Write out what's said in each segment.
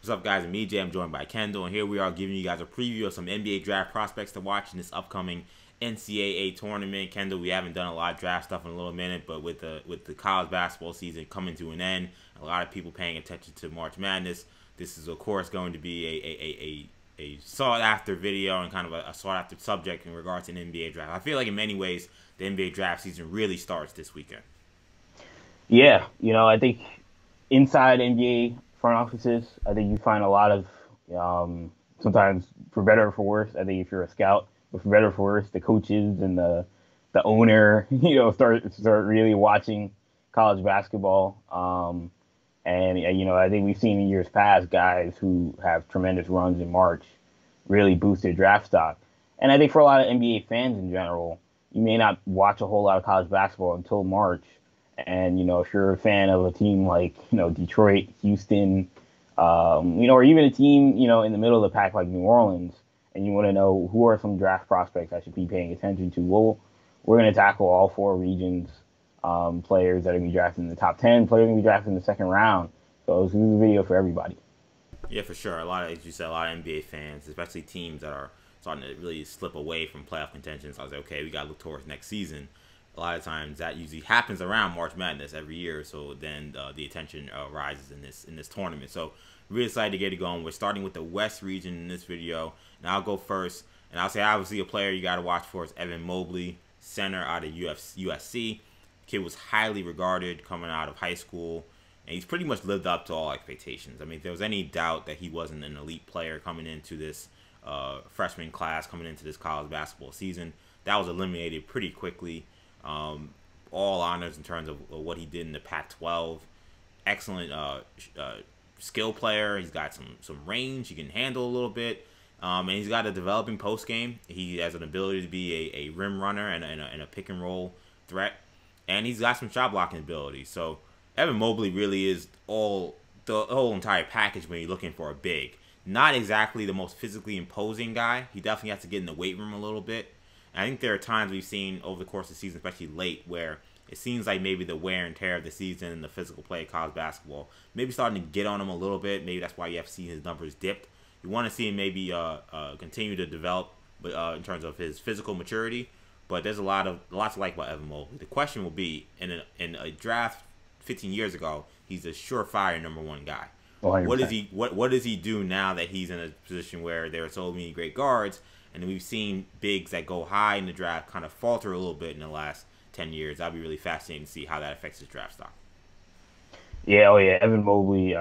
What's up, guys? I'm EJ. I'm joined by Kendall, and here we are giving you guys a preview of some NBA draft prospects to watch in this upcoming NCAA tournament. Kendall, we haven't done a lot of draft stuff in a little minute, but with the college basketball season coming to an end, a lot of people paying attention to March Madness. This is, of course, going to be a sought-after video and kind of a sought-after subject in regards to an NBA draft. I feel like in many ways, the NBA draft season really starts this weekend. Yeah, I think inside NBA front offices, I think you find a lot of, sometimes for better or for worse, I think if you're a scout, but for better or for worse, the coaches and the owner, start really watching college basketball. I think we've seen in years past guys who have tremendous runs in March really boost their draft stock. And I think for a lot of NBA fans in general, you may not watch a whole lot of college basketball until March. And, if you're a fan of a team like, Detroit, Houston, or even a team, in the middle of the pack like New Orleans, and you want to know who are some draft prospects I should be paying attention to, well, we're going to tackle all four regions, players that are going to be drafted in the top 10, players going to be drafted in the second round. So this is a video for everybody. Yeah, for sure. As you said, a lot of NBA fans, especially teams that are starting to really slip away from playoff contention. So I was like, okay, we got to look towards next season. A lot of times that usually happens around March Madness every year, so then the attention rises in this tournament. So really excited to get it going. We're starting with the West region in this video, and I'll go first. And I'll say obviously a player you got to watch for is Evan Mobley, center out of USC. Kid was highly regarded coming out of high school, and he's pretty much lived up to all expectations. I mean, if there was any doubt that he wasn't an elite player coming into this freshman class, coming into this college basketball season, that was eliminated pretty quickly. All honors in terms of what he did in the Pac-12. Excellent skill player. He's got some range. He can handle a little bit. And he's got a developing post game. He has an ability to be a rim runner and a pick and roll threat. And he's got some shot blocking ability. So Evan Mobley really is the whole entire package when you're looking for a big. Not exactly the most physically imposing guy. He definitely has to get in the weight room a little bit. And I think there are times we've seen over the course of the season, especially late, where it seems like maybe the wear and tear of the season and the physical play of college basketball maybe starting to get on him a little bit. Maybe that's why you have seen his numbers dipped. You want to see him maybe continue to develop in terms of his physical maturity. But there's lots to like about Evan Mobley. The question will be, in a draft 15 years ago, he's a surefire #1 guy. 100%. What does he do now that he's in a position where there are so many great guards? And we've seen bigs that go high in the draft kind of falter a little bit in the last 10 years. That'd be really fascinating to see how that affects his draft stock. Yeah, oh yeah, Evan Mobley,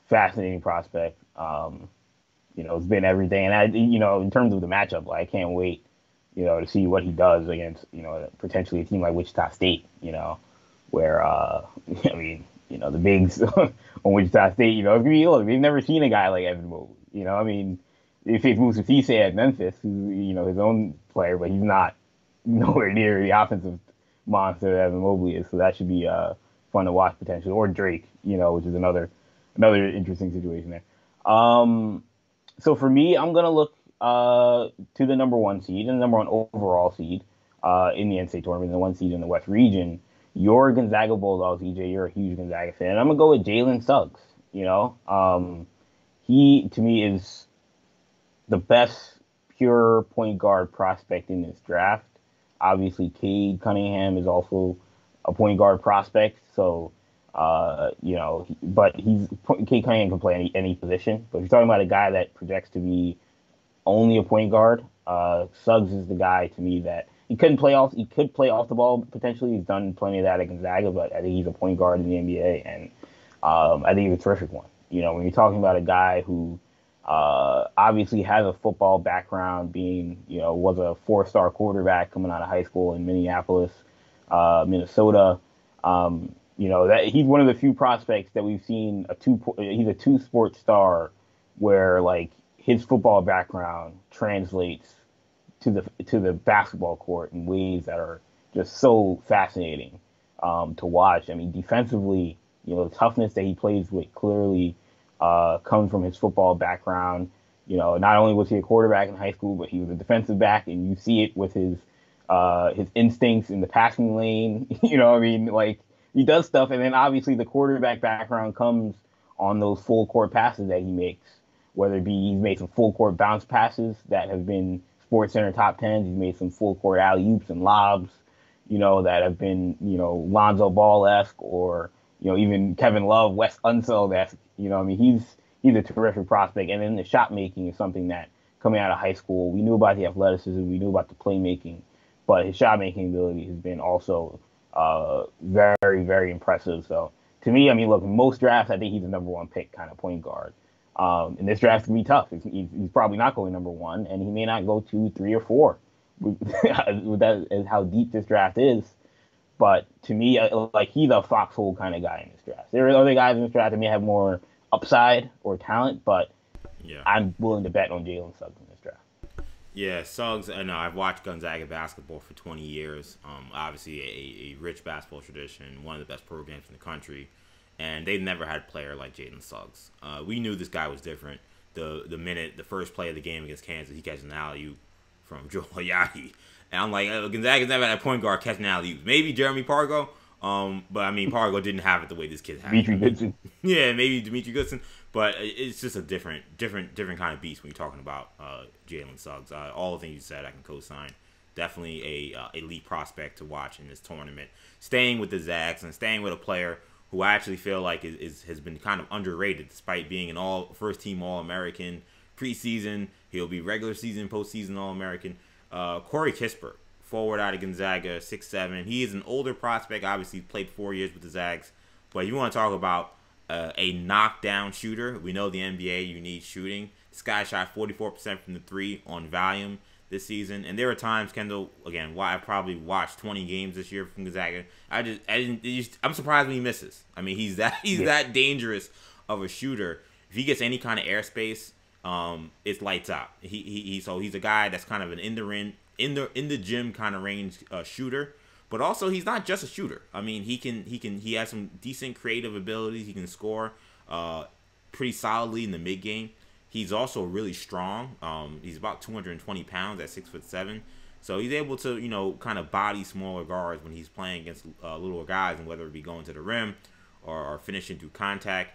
fascinating prospect. It's been everything. And in terms of the matchup, I can't wait, to see what he does against, potentially a team like Wichita State, where, the bigs on Wichita State, look, they've never seen a guy like Evan Mobley, If it's Musa Cisse at Memphis, who's his own player, but he's not nowhere near the offensive monster that Evan Mobley is. So that should be fun to watch potentially. Or Drake, which is another interesting situation there. So for me, I'm gonna look to the #1 seed and the #1 overall seed in the NCAA tournament, the 1 seed in the West region. Your Gonzaga Bulldogs, EJ. You're a huge Gonzaga fan. I'm gonna go with Jalen Suggs. He to me is the best pure point guard prospect in this draft. Obviously, Cade Cunningham is also a point guard prospect. So, but Cade Cunningham can play any position. But if you're talking about a guy that projects to be only a point guard, Suggs is the guy to me that he could play off the ball potentially. He's done plenty of that at Gonzaga, but I think he's a point guard in the NBA, and I think he's a terrific one. When you're talking about a guy who obviously has a football background, was a 4-star quarterback coming out of high school in Minneapolis, Minnesota. That he's one of the few prospects that we've seen he's a 2-sport star where his football background translates to the basketball court in ways that are just so fascinating to watch. I mean, defensively, the toughness that he plays with clearly comes from his football background. Not only was he a quarterback in high school, but he was a defensive back, and you see it with his instincts in the passing lane. He does stuff, and then obviously the quarterback background comes on those full court passes that he makes, whether it be he's made some full court bounce passes that have been Sports Center top tens. He's made some full court alley oops and lobs, that have been, Lonzo Ball-esque or, even Kevin Love, Wes Unseld-esque. He's a terrific prospect. And then the shot making is something that coming out of high school, we knew about the athleticism, we knew about the playmaking, but his shot making ability has been also very, very impressive. So to me, look, in most drafts, I think he's the number one pick kind of point guard. And this draft can be tough. He's probably not going number one, and he may not go 2, 3, or 4. That is how deep this draft is. But to me, he's a foxhole kind of guy in this draft. There are other guys in this draft that may have more upside or talent, but yeah, I'm willing to bet on Jalen Suggs in this draft. Yeah, Suggs, I know I've watched Gonzaga basketball for 20 years. Obviously, a rich basketball tradition, one of the best programs in the country. And they've never had a player like Jalen Suggs. We knew this guy was different. The first play of the game against Kansas, he catches an alley-oop from Joel Ayayi. And I'm like, Gonzaga's never had a point guard catching alley-oops. Maybe Jeremy Pargo, but Pargo didn't have it the way this kid had it. Dimitri Goodson. Yeah, maybe Dimitri Goodson. But it's just a different kind of beast when you're talking about Jalen Suggs. All the things you said, I can co-sign. Definitely a elite prospect to watch in this tournament. Staying with the Zags and staying with a player who I actually feel like has been kind of underrated, despite being an first-team All-American preseason. He'll be regular season, postseason All-American. Corey Kispert, forward out of Gonzaga, 6'7". He is an older prospect. Obviously, played 4 years with the Zags. But you want to talk about a knockdown shooter. We know the NBA, you need shooting. This guy shot 44% from the three on volume this season. And there are times, Kendall, again, why I probably watched 20 games this year from Gonzaga. I'm surprised when he misses. He's that dangerous of a shooter. If he gets any kind of airspace, it's lights out. He's a guy that's kind of an in the gym kind of range shooter. But also, he's not just a shooter. He has some decent creative abilities. He can score pretty solidly in the mid game. He's also really strong. He's about 220 pounds at 6'7". So he's able to, kind of body smaller guards when he's playing against little guys, and whether it be going to the rim or finishing through contact.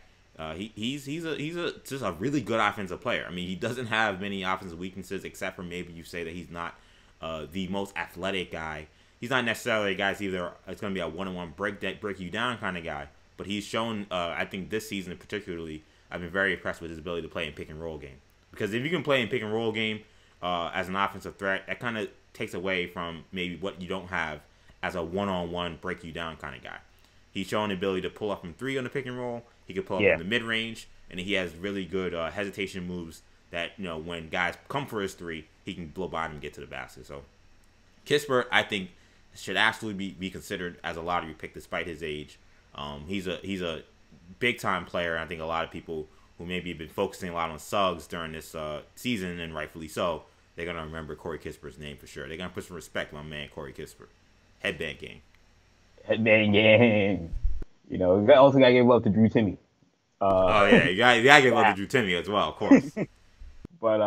He's just a really good offensive player. He doesn't have many offensive weaknesses, except for maybe you say that he's not the most athletic guy. He's not necessarily a guy it's going to be a one-on-one break you down kind of guy. But he's shown, I think this season particularly, I've been very impressed with his ability to play in pick and roll game. Because if you can play in pick and roll game as an offensive threat, that kind of takes away from maybe what you don't have as a one-on-one break you down kind of guy. He's shown the ability to pull up from three on the pick and roll. He can pull up in the mid range, and he has really good hesitation moves that when guys come for his three, he can blow by them and get to the basket. So Kispert, I think, should absolutely be considered as a lottery pick despite his age. He's a big time player. I think a lot of people who maybe have been focusing a lot on Suggs during this season, and rightfully so, they're gonna remember Corey Kispert's name for sure. They're gonna put some respect on my man Corey Kispert. Headband gang. Headband gang. You also gotta give love to Drew Timme. You gotta give love to Drew Timme as well, of course. But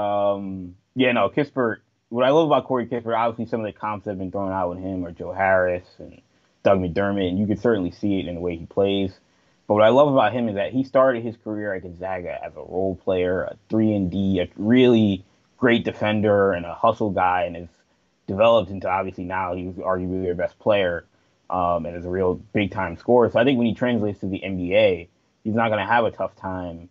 Kispert. What I love about Corey Kispert, obviously some of the comps that have been thrown out with him are Joe Harris and Doug McDermott, and you can certainly see it in the way he plays. But what I love about him is that he started his career at Gonzaga as a role player, a 3-and-D, a really great defender and a hustle guy, and has developed into, obviously now he's arguably their best player and is a real big-time scorer. So I think when he translates to the NBA, he's not going to have a tough time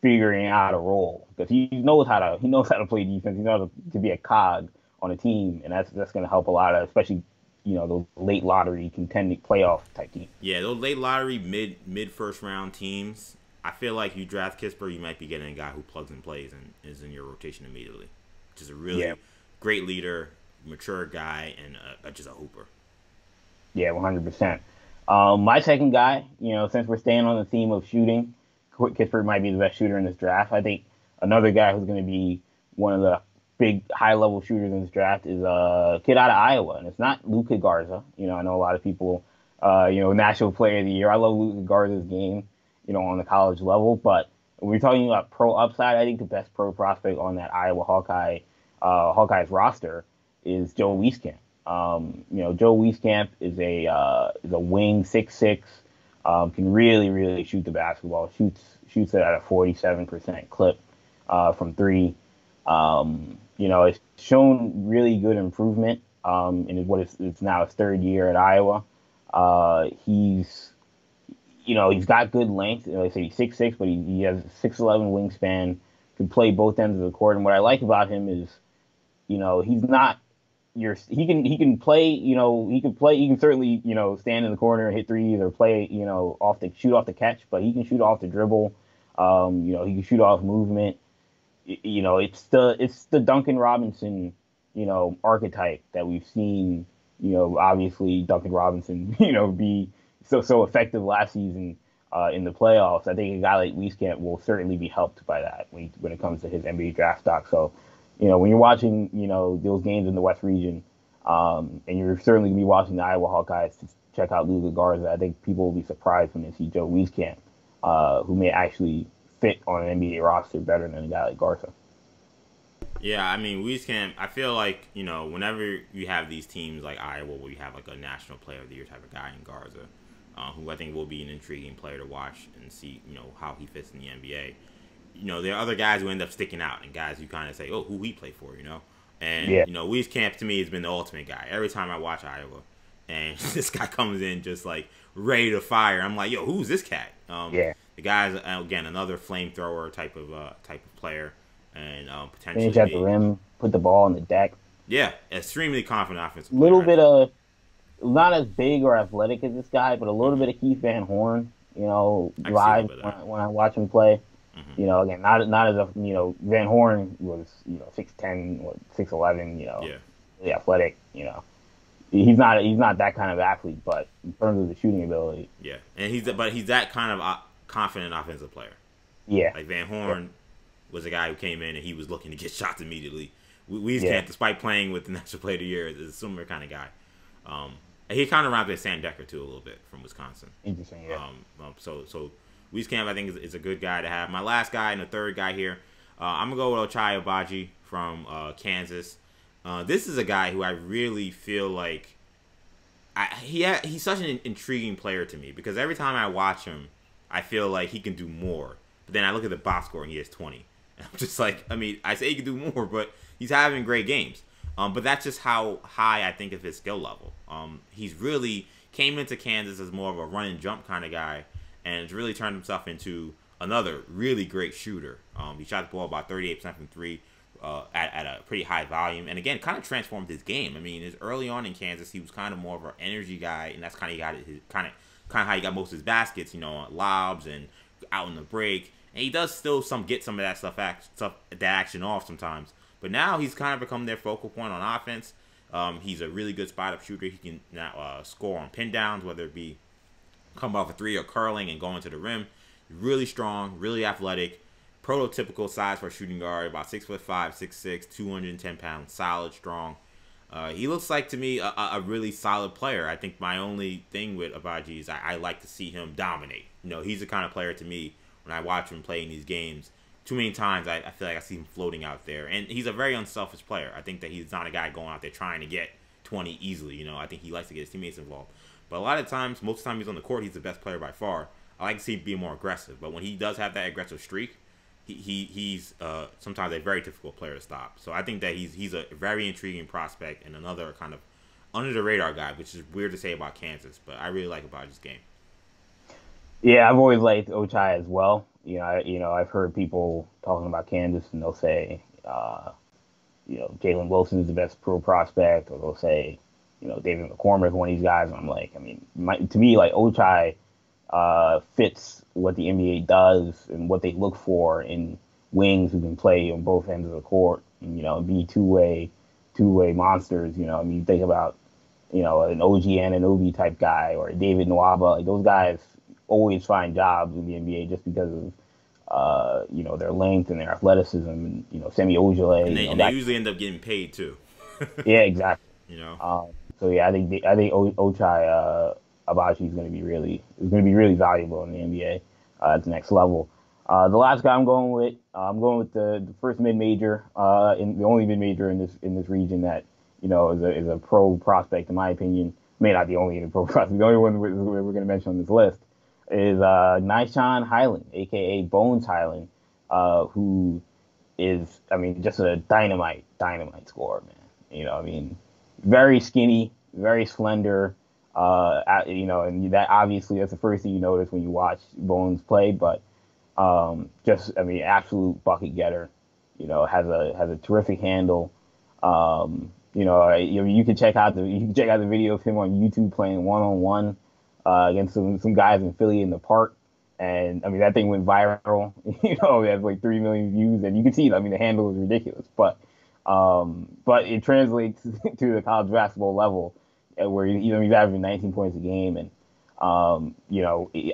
figuring out a role, because he knows how to play defense. He knows to be a cog on a team, and that's going to help a lot of, especially those late lottery contending playoff type teams. Yeah, those late lottery mid first round teams. I feel like you draft Kispert, you might be getting a guy who plugs and plays and is in your rotation immediately. Just a really great leader, mature guy, and just a hooper. Yeah, 100%. My second guy, since we're staying on the theme of shooting, Kispert might be the best shooter in this draft. I think another guy who's going to be one of the big high-level shooters in this draft is a kid out of Iowa, and it's not Luka Garza. I know a lot of people, National Player of the Year. I love Luka Garza's game, on the college level. But when we're talking about pro upside, I think the best pro prospect on that Iowa Hawkeyes roster is Joe Wieskamp. Joe Wieskamp is a wing 6'6", can really, really shoot the basketball. Shoots it at a 47% clip from three. It's shown really good improvement in it's now his third year at Iowa. He's got good length. Like I say, he's 6'6", but he has a 6'11" wingspan. Can play both ends of the court. And what I like about him is, he's not he can play. He can certainly stand in the corner and hit threes or play shoot off the catch. But he can shoot off the dribble. He can shoot off movement. It's the Duncan Robinson archetype that we've seen. Obviously Duncan Robinson be so effective last season in the playoffs. I think a guy like Wieskamp will certainly be helped by that when it comes to his NBA draft stock. So, when you're watching, those games in the West region, and you're certainly going to be watching the Iowa Hawkeyes to check out Luka Garza, I think people will be surprised when they see Joe Wieskamp, who may actually fit on an NBA roster better than a guy like Garza. Yeah, I mean, Wieskamp, I feel like, whenever you have these teams like Iowa where you have like a national player of the year type of guy in Garza, who I think will be an intriguing player to watch and see, how he fits in the NBA. There are other guys who end up sticking out and guys who kind of say, oh, who he play for, And, Wieskamp to me has been the ultimate guy. Every time I watch Iowa and this guy comes in just like ready to fire, I'm like, yo, who's this cat? The guy's, again, another flamethrower type of player and potentially. Finish at the rim, put the ball on the deck. Yeah, extremely confident offensive player. Little bit of, not as big or athletic as this guy, but a little bit of Keith Van Horn, live when I watch him play. Mm-hmm. Again, not as a Van Horn was 6'10" or 6'11", really athletic. He's not that kind of athlete, but in terms of the shooting ability, yeah, and he's that kind of confident offensive player. Yeah, like Van Horn was a guy who came in and he was looking to get shots immediately. Wieskamp, despite playing with the National Player of the Year, is a similar kind of guy. He kind of reminds me of Sam Decker too a little bit from Wisconsin. Interesting, yeah. So Wieskamp, I think, is a good guy to have. My last guy and the third guy here, I'm going to go with Ochai Agbaji from Kansas. This is a guy who I really feel like he's such an intriguing player to me because every time I watch him, I feel like he can do more. But then I look at the box score and he has 20. And I'm just like, I say he can do more, but he's having great games. But that's just how high I think of his skill level. He's really came into Kansas as more of a run and jump kind of guy, and has really turned himself into another really great shooter. He shot the ball about 38% from three at a pretty high volume, and again, kind of transformed his game. Early on in Kansas, he was kind of more of an energy guy, and that's kind of how he got most of his baskets, lobs and out in the break. And he does still get some of that that action off sometimes. But now he's kind of become their focal point on offense. He's a really good spot-up shooter. He can now score on pin downs, whether it be coming off a three or curling and going to the rim. Really strong, really athletic, prototypical size for a shooting guard, about 6'5", 6'6", 210 pounds, solid, strong. He looks like, to me, a really solid player. I think my only thing with Agbaji is I like to see him dominate. He's the kind of player, to me, when I watch him play in these games, too many times I feel like I see him floating out there. And he's a very unselfish player. I think that he's not a guy going out there trying to get 20 easily. I think he likes to get his teammates involved. But a lot of times, most of the time he's on the court, he's the best player by far. I like to see him be more aggressive. But when he does have that aggressive streak, he's sometimes a very difficult player to stop. So I think that he's a very intriguing prospect and another kind of under-the-radar guy, which is weird to say about Kansas. But I really like Agbaji's game. Yeah, I've always liked Ochai as well. I've heard people talking about Kansas, and they'll say, Jalen Wilson is the best pro prospect, or they'll say, David McCormick, one of these guys. And I'm like, to me, like Ochai fits what the NBA does and what they look for in wings who can play on both ends of the court, and, be two-way monsters. You think about, an OG Anunoby type guy or a David Nwaba. Like those guys always find jobs in the NBA just because of their length and their athleticism, and Semi Ojeleye. And they usually end up getting paid too. Yeah, exactly. So yeah, I think Ochai Agbaji is going to be really valuable in the NBA at the next level. The last guy I'm going with the first mid-major, the only mid-major in this region that is a pro prospect in my opinion. May not the only pro prospect, the only one we're going to mention on this list. is NahShon Hyland, aka Bones Hyland, who is, I mean, just a dynamite scorer, man. You know, I mean, very skinny, very slender. And that obviously that's the first thing you notice when you watch Bones play. But just, I mean, absolute bucket getter. You know, has a terrific handle. You can check out the video of him on YouTube playing 1-on-1 against some guys in Philly in the park. And I mean, that thing went viral. You know, it has like 3 million views, and you can see it. I mean, the handle is ridiculous, but it translates to the college basketball level, where he's averaging 19 points a game, and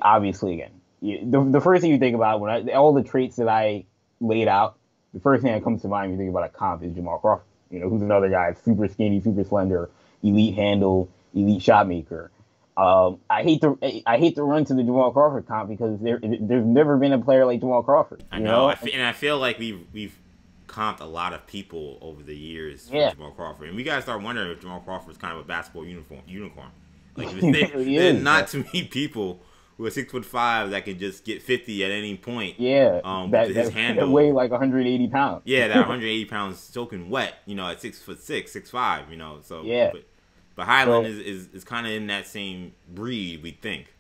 obviously, again, the first thing you think about when all the traits that I laid out, the first thing that comes to mind when you think about a comp is Jamal Crawford. You know, who's another guy, super skinny, super slender, elite handle, elite shot maker. I hate to run to the Jamal Crawford comp because there's never been a player like Jamal Crawford. I know. And I feel like we've comped a lot of people over the years for Jamal Crawford, and we gotta start wondering if Jamal Crawford is kind of a basketball unicorn. Like there's not too many people who are 6'5" that can just get 50 at any point. Yeah, his handle that weigh like 180 pounds. Yeah, that 180 pounds soaking wet. You know, at 6'6", 6'5". You know, so yeah. But Hyland is kind of in that same breed, we think.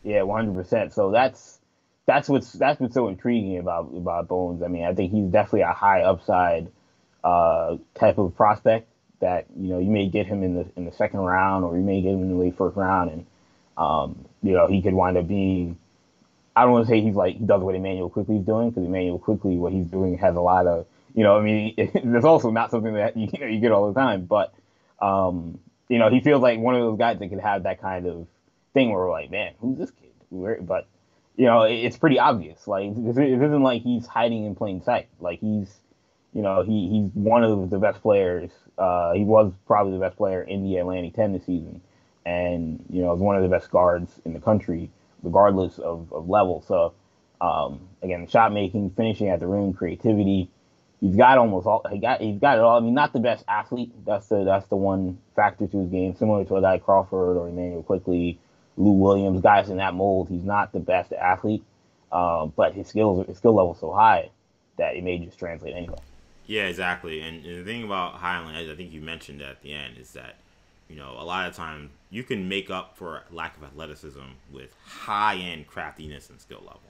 Yeah, 100%. So that's what's so intriguing about Bones. I mean, I think he's definitely a high upside type of prospect that, you know, you may get him in the second round, or you may get him in the late first round, and he could wind up being. I don't want to say he does what Emmanuel Quickly's doing, because Emmanuel Quickly, what he's doing has a lot of, I mean, there's also not something that you get all the time, but. He feels like one of those guys that could have that kind of thing where we're like, man, who's this kid? But, it's pretty obvious. Like, it isn't like he's hiding in plain sight. Like, he's one of the best players. He was probably the best player in the Atlantic 10 this season. And, is one of the best guards in the country, regardless of level. So, again, shot making, finishing at the rim, creativity. He's got almost all. He's got it all. I mean, not the best athlete. That's the one factor to his game. Similar to a guy Crawford or Emmanuel Quickly, Lou Williams, guys in that mold. He's not the best athlete, but his skill level is so high that it may just translate anyway. Yeah, exactly. And the thing about Hyland, as I think you mentioned at the end, is that a lot of times you can make up for lack of athleticism with high-end craftiness and skill level,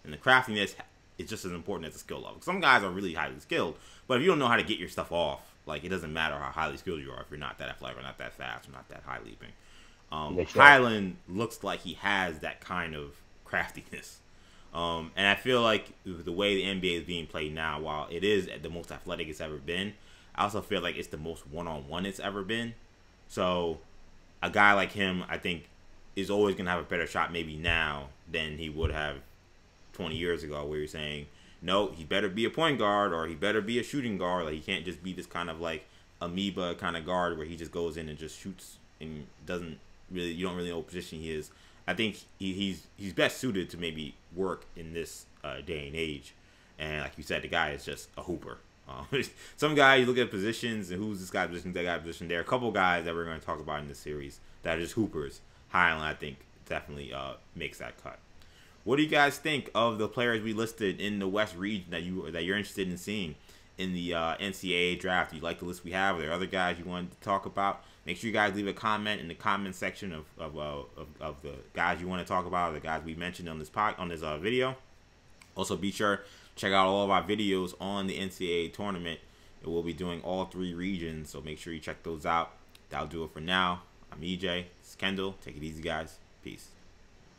and the craftiness. It's just as important as the skill level. Some guys are really highly skilled, but if you don't know how to get your stuff off, like, it doesn't matter how highly skilled you are if you're not that athletic or not that fast or not that high leaping. Hyland looks like he has that kind of craftiness. And I feel like the way the NBA is being played now, while it is the most athletic it's ever been, I also feel like it's the most one-on-one it's ever been. So a guy like him, I think, is always going to have a better shot maybe now than he would have 20 years ago, where you're saying, no, he better be a point guard or he better be a shooting guard. Like, he can't just be this kind of like amoeba kind of guard where he just goes in and just shoots and you don't really know what position he is. I think he's best suited to maybe work in this day and age. And like you said, the guy is just a hooper. Some guys, you look at positions and who's this guy position, that guy position. There are a couple guys that we're going to talk about in this series that are just hoopers. Hyland, I think, definitely makes that cut. What do you guys think of the players we listed in the West region that you're interested in seeing in the NCAA draft? Do you like the list we have? Are there other guys you wanted to talk about? Make sure you guys leave a comment in the comment section of the guys you want to talk about, or the guys we mentioned on this video. Also, be sure to check out all of our videos on the NCAA tournament. We'll be doing all 3 regions, so make sure you check those out. That'll do it for now. I'm EJ. This is Kendall. Take it easy, guys. Peace.